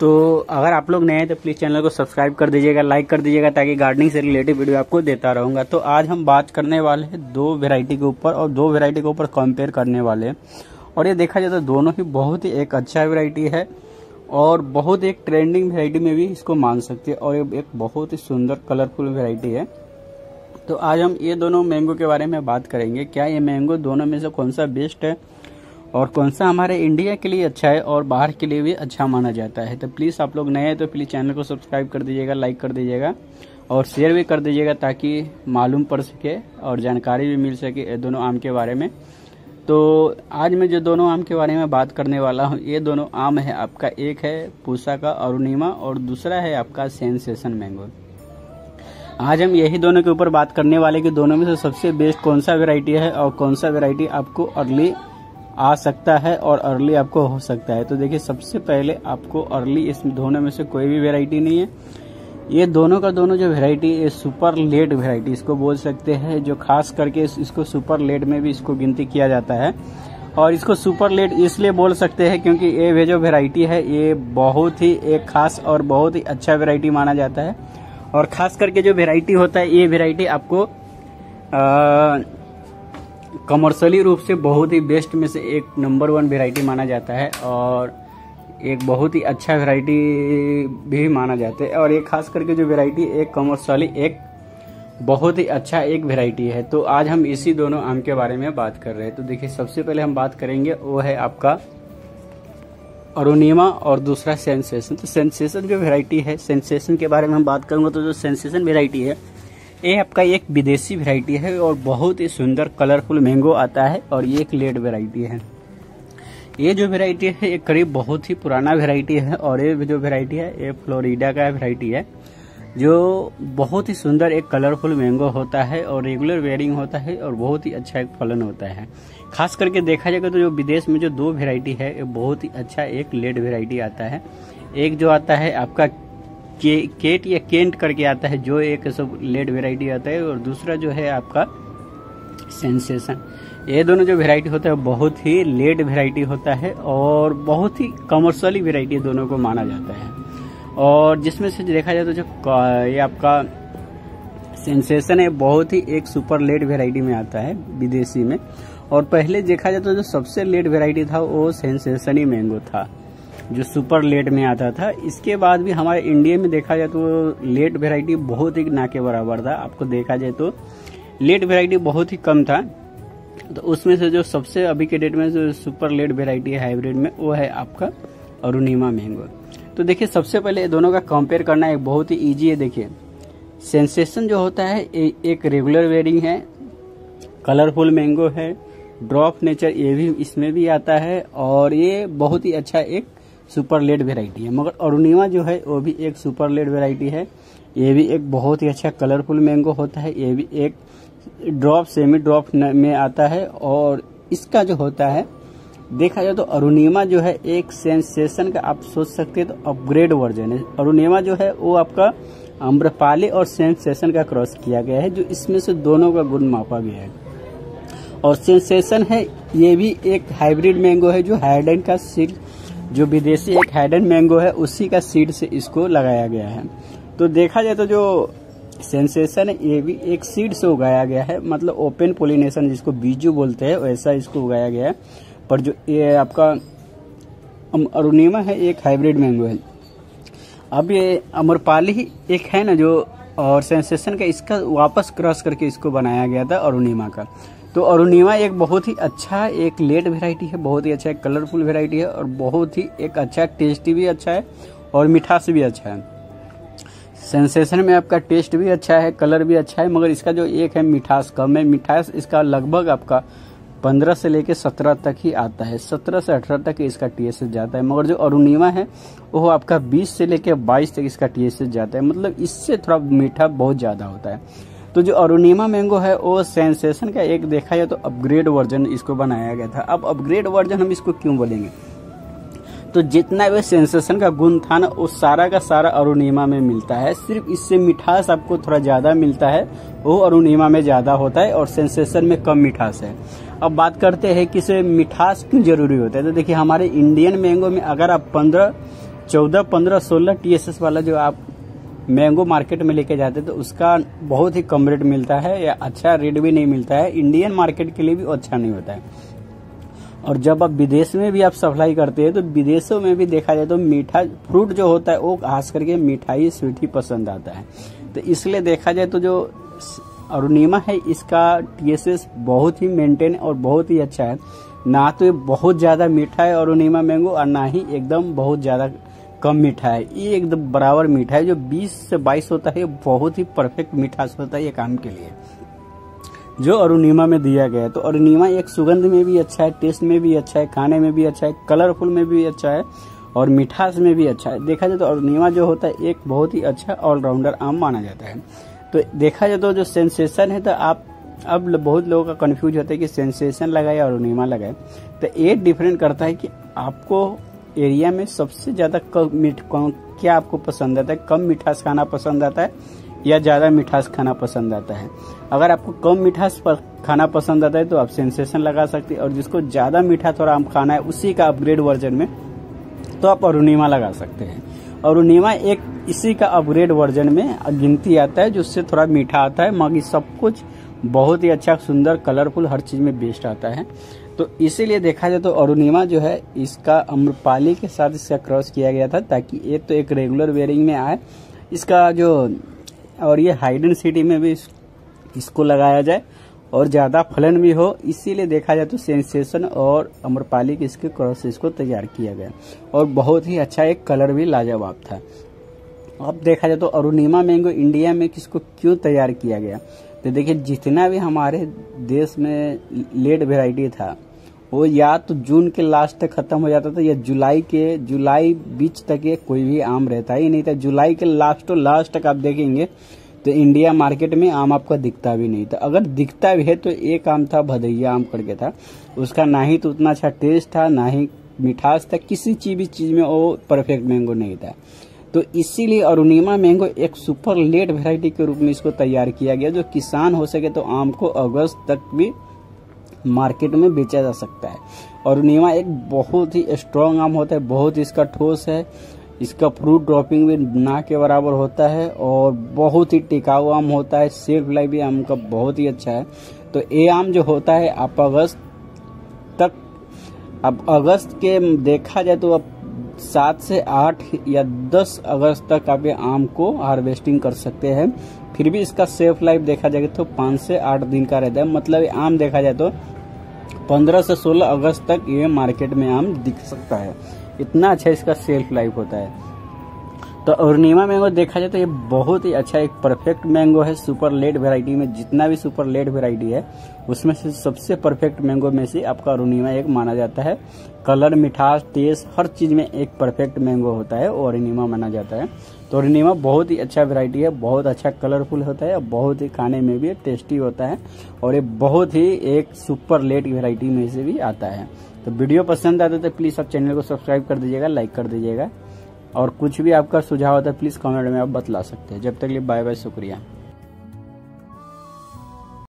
तो अगर आप लोग नए हैं तो प्लीज़ चैनल को सब्सक्राइब कर दीजिएगा, लाइक कर दीजिएगा, ताकि गार्डनिंग से रिलेटेड वीडियो आपको देता रहूँगा। तो आज हम बात करने वाले हैं दो वैरायटी के ऊपर और दो वैरायटी के ऊपर कंपेयर करने वाले हैं। और ये देखा जाए तो दोनों ही बहुत ही एक अच्छा वैरायटी है और बहुत एक ट्रेंडिंग वैरायटी में भी इसको मान सकते हैं और ये एक बहुत ही सुंदर कलरफुल वैरायटी है। तो आज हम ये दोनों मैंगो के बारे में बात करेंगे। क्या ये मैंगो दोनों में से कौन सा बेस्ट है और कौन सा हमारे इंडिया के लिए अच्छा है और बाहर के लिए भी अच्छा माना जाता है। तो प्लीज़ आप लोग नए हैं तो प्लीज़ चैनल को सब्सक्राइब कर दीजिएगा, लाइक कर दीजिएगा और शेयर भी कर दीजिएगा, ताकि मालूम पड़ सके और जानकारी भी मिल सके ये दोनों आम के बारे में। तो आज मैं जो दोनों आम के बारे में बात करने वाला हूँ, ये दोनों आम है आपका, एक है पूसा का अरुणिमा और दूसरा है आपका सेंसेशन मैंगो। आज हम यही दोनों के ऊपर बात करने वाले कि दोनों में से सबसे बेस्ट कौन सा वैरायटी है और कौन सा वैरायटी आपको अर्ली आ सकता है और अर्ली आपको हो सकता है। तो देखिए, सबसे पहले आपको अर्ली इस दोनों में से कोई भी वैरायटी नहीं है। ये दोनों का दोनों जो वैरायटी है सुपर लेट वैरायटी इसको बोल सकते हैं, जो खास करके इसको सुपर लेट में भी इसको गिनती किया जाता है। और इसको सुपर लेट इसलिए बोल सकते हैं क्योंकि ये जो वैरायटी है ये बहुत ही एक खास और बहुत ही अच्छा वैरायटी माना जाता है। और खास करके जो वैरायटी होता है, ये वैरायटी आपको कमर्शियली रूप से बहुत ही बेस्ट में से एक नंबर 1 वैरायटी माना जाता है और एक बहुत ही अच्छा वैरायटी भी माना जाता है। और एक खास करके जो वैरायटी एक कमर्शियली एक बहुत ही अच्छा एक वैरायटी है। तो आज हम इसी दोनों आम के बारे में बात कर रहे हैं। तो देखिए, सबसे पहले हम बात करेंगे वो है आपका अरुणिमा और दूसरा सेंसेशन। तो सेंसेशन जो वैरायटी है, सेंसेशन के बारे में हम बात करूंगा तो जो सेंसेशन वैरायटी है ये आपका एक विदेशी वैरायटी है और बहुत ही सुंदर कलरफुल मैंगो आता है और ये एक लेट वैरायटी है। ये जो वैरायटी है ये करीब बहुत ही पुराना वैरायटी है और ये जो वैरायटी है ये फ्लोरिडा का वैरायटी है, जो बहुत ही सुंदर एक कलरफुल मैंगो होता है और रेगुलर बेयरिंग होता है और बहुत ही अच्छा एक फलन होता है। खास करके देखा जाएगा तो जो विदेश में जो दो वैरायटी है ये बहुत ही अच्छा एक लेट वैरायटी आता है। एक जो आता है आपका केट या केंट करके आता है, जो एक सब लेट वैरायटी आता है, और दूसरा जो है आपका सेंसेशन। ये दोनों जो वैरायटी होता है बहुत ही लेट वैरायटी होता है और बहुत ही कमर्शियली वैरायटी दोनों को माना जाता है। और जिसमें से देखा जाए तो जो ये आपका सेंसेशन है बहुत ही एक सुपर लेट वैरायटी में आता है विदेशी में। और पहले देखा जाए तो जो सबसे लेट वैरायटी था वो सेंसेशन ही मैंगो था, जो सुपर लेट में आता था। इसके बाद भी हमारे इंडिया में देखा जाए तो लेट वैरायटी बहुत ही ना के बराबर था। आपको देखा जाए तो लेट वैरायटी बहुत ही कम था। तो उसमें से जो सबसे अभी के डेट में जो सुपर लेट वैरायटी है हाइब्रिड में, वो है आपका अरुणिमा मैंगो। तो देखिए, सबसे पहले दोनों का कंपेयर करना एक बहुत ही इजी है। देखिए, सेंसेशन जो होता है एक रेगुलर बेयरिंग है, कलरफुल मैंगो है, ड्रॉप नेचर ये भी इसमें भी आता है और ये बहुत ही अच्छा एक सुपर लेट वैरायटी है। मगर अरुणिमा जो है वो भी एक सुपर लेट वैरायटी है, ये भी एक बहुत ही अच्छा कलरफुल मैंगो होता है, ये भी एक ड्रॉप सेमी ड्रॉप में आता है। और इसका जो होता है देखा जाए तो अरुणिमा जो है एक सेंसेशन का आप सोच सकते हैं तो अपग्रेड वर्जन है। अरुणिमा जो है वो आपका आम्रपाली और सेंसेशन का क्रॉस किया गया है, जो इसमें से दोनों का गुण मापा गया है। और सेंसेशन है ये भी एक हाइब्रिड मैंगो है, जो हाइडेन का सीड, जो विदेशी एक हाइडेन मैंगो है उसी का सीड से इसको लगाया गया है। तो देखा जाए तो जो सेंसेशन है ये भी एक सीड से उगाया गया है, मतलब ओपन पोलिनेशन जिसको बीजू बोलते हैं वैसा इसको उगाया गया है। पर जो ये आपका अरुणिमा है एक हाइब्रिड मैंगो है। अब ये अम्रपाली एक है ना जो, और सेंसेशन का इसका वापस क्रॉस करके इसको बनाया गया था अरुणिमा का। तो अरुणिमा एक बहुत ही अच्छा एक लेट वैरायटी है, बहुत ही अच्छा एक कलरफुल वैरायटी है और बहुत ही एक अच्छा टेस्टी भी अच्छा है और मिठास भी अच्छा है। सेंसेशन में आपका टेस्ट भी अच्छा है, कलर भी अच्छा है, मगर इसका जो एक है मिठास कम है। मिठास इसका लगभग आपका 15 से लेके 17 तक ही आता है, 17 से 18 तक इसका टीएसएच जाता है। मगर जो अरुणिमा है वो आपका 20 से लेके 22 तक इसका टीएसएच जाता है, मतलब इससे थोड़ा मीठा बहुत ज्यादा होता है। तो जो अरुणिमा मैंगो है वो सेंसेशन का एक देखा जाए तो अपग्रेड वर्जन इसको बनाया गया था। अब अपग्रेड वर्जन हम इसको क्यों बोलेंगे, तो जितना भी सेंसेशन का गुण था ना वो सारा का सारा अरुणिमा में मिलता है, सिर्फ इससे मिठास आपको थोड़ा ज्यादा मिलता है, वो अरुणिमा में ज्यादा होता है और सेंसेशन में कम मिठास है। अब बात करते हैं कि इसे मिठास क्यों जरूरी होता है। तो देखिए, हमारे इंडियन मैंगो में अगर आप 15 14, 15, 16 TSS वाला जो आप मैंगो मार्केट में लेके जाते तो उसका बहुत ही कम रेट मिलता है या अच्छा रेट भी नहीं मिलता है, इंडियन मार्केट के लिए भी अच्छा नहीं होता है। और जब आप विदेश में भी आप सप्लाई करते हैं तो विदेशों में भी देखा जाए तो मीठा फ्रूट जो होता है वो खास करके मिठाई स्वीट ही पसंद आता है। तो इसलिए देखा जाए तो जो अरुणिमा है इसका TSS बहुत ही मेंटेन और बहुत ही अच्छा है, ना तो ये बहुत ज्यादा मीठा है अरुणिमा मैंगो और ना ही एकदम बहुत ज्यादा कम मीठा है, ये एकदम बराबर मीठा है। जो 20 से 22 होता है बहुत ही परफेक्ट मिठास होता है ये काम के लिए जो अरुणिमा में दिया गया है। तो अरुणिमा एक सुगंध में भी अच्छा है, टेस्ट में भी अच्छा है, खाने में भी अच्छा है, कलरफुल में भी अच्छा है और मिठास में भी अच्छा है। देखा जाए तो अरुणिमा जो होता है एक बहुत ही अच्छा ऑलराउंडर आम माना जाता है। तो देखा जाए तो जो सेंसेशन है तो आप अब बहुत लोगों का कंफ्यूज होता है कि सेंसेशन लगाए या अरुणिमा लगाए। तो ये डिफरेंट करता है कि आपको एरिया में सबसे ज्यादा क्या आपको पसंद आता है, कम मिठास खाना पसंद आता है या ज्यादा मिठास खाना पसंद आता है। अगर आपको कम मिठास खाना पसंद आता है तो आप सेंसेशन लगा सकते हैं, और जिसको ज्यादा मीठा थोड़ा आम खाना है उसी का अपग्रेड वर्जन में तो आप अरुणिमा लगा सकते हैं। अरुणिमा एक इसी का अपग्रेड वर्जन में गिनती आता है जो उससे थोड़ा मीठा आता है, बाकी सब कुछ बहुत ही अच्छा सुंदर कलरफुल हर चीज में बेस्ट आता है। तो इसीलिए देखा जाए तो अरुणिमा जो है इसका अम्रपाली के साथ इसका क्रॉस किया गया था ताकि ये तो एक रेगुलर वेयरिंग में आए इसका जो, और ये हाइडन सिटी में भी इसको लगाया जाए और ज्यादा फलन भी हो, इसीलिए देखा जाए तो सेंसेशन और अम्रपाली के इसके क्रॉस इसको तैयार किया गया और बहुत ही अच्छा एक कलर भी लाजवाब था। अब देखा जाए तो अरुणिमा मैंगो इंडिया में किसको क्यों तैयार किया गया, तो देखिए जितना भी हमारे देश में लेट वेराइटी था वो या तो जून के लास्ट तक खत्म हो जाता था या जुलाई बीच तक ये कोई भी आम रहता ही नहीं था। जुलाई के लास्ट तक आप देखेंगे तो इंडिया मार्केट में आम आपका दिखता भी नहीं था, अगर दिखता भी है तो एक आम था भदैया आम करके था, उसका ना ही तो उतना अच्छा टेस्ट था ना ही मिठास था, किसी चीज में वो परफेक्ट मैंगो नहीं था। तो इसीलिए अरुणिमा मैंगो एक सुपर लेट वेराइटी के रूप में इसको तैयार किया गया जो किसान हो सके तो आम को अगस्त तक भी मार्केट में बेचा जा सकता है। अरुणिमा एक बहुत ही स्ट्रॉन्ग आम होता है, बहुत इसका ठोस है, इसका फ्रूट ड्रॉपिंग भी ना के बराबर होता है और बहुत ही टिकाऊ आम होता है, सेल्फ लाइफ भी आम का बहुत ही अच्छा है। तो ये आम जो होता है आप अगस्त तक, अब अगस्त के देखा जाए तो अब 7 से 8 या 10 अगस्त तक आप ये आम को हार्वेस्टिंग कर सकते हैं। फिर भी इसका सेल्फ लाइफ देखा जाए तो 5 से 8 दिन का रहता है, मतलब आम देखा जाए तो 15 से 16 अगस्त तक ये मार्केट में आम दिख सकता है, इतना अच्छा इसका सेल्फ लाइफ होता है। तो अरुणिमा मैंगो देखा जाए तो ये बहुत ही अच्छा एक परफेक्ट मैंगो है। सुपर लेट वेराइटी में जितना भी सुपर लेट वेराइटी है उसमें से सबसे परफेक्ट मैंगो में से आपका अरुणिमा एक माना जाता है। कलर, मिठास, टेस्ट हर चीज में एक परफेक्ट मैंगो होता है और अरुणिमा माना जाता है। तो अरुणिमा बहुत ही अच्छा वेराइटी है, बहुत अच्छा कलरफुल होता है, बहुत ही खाने में भी टेस्टी होता है और ये बहुत ही एक सुपर लेट वेराइटी में से भी आता है। तो वीडियो पसंद आता है तो प्लीज आप चैनल को सब्सक्राइब कर दीजिएगा, लाइक कर दीजिएगा और कुछ भी आपका सुझाव होता है प्लीज कमेंट में आप बतला सकते हैं। जब तक के लिए बाय बाय, शुक्रिया।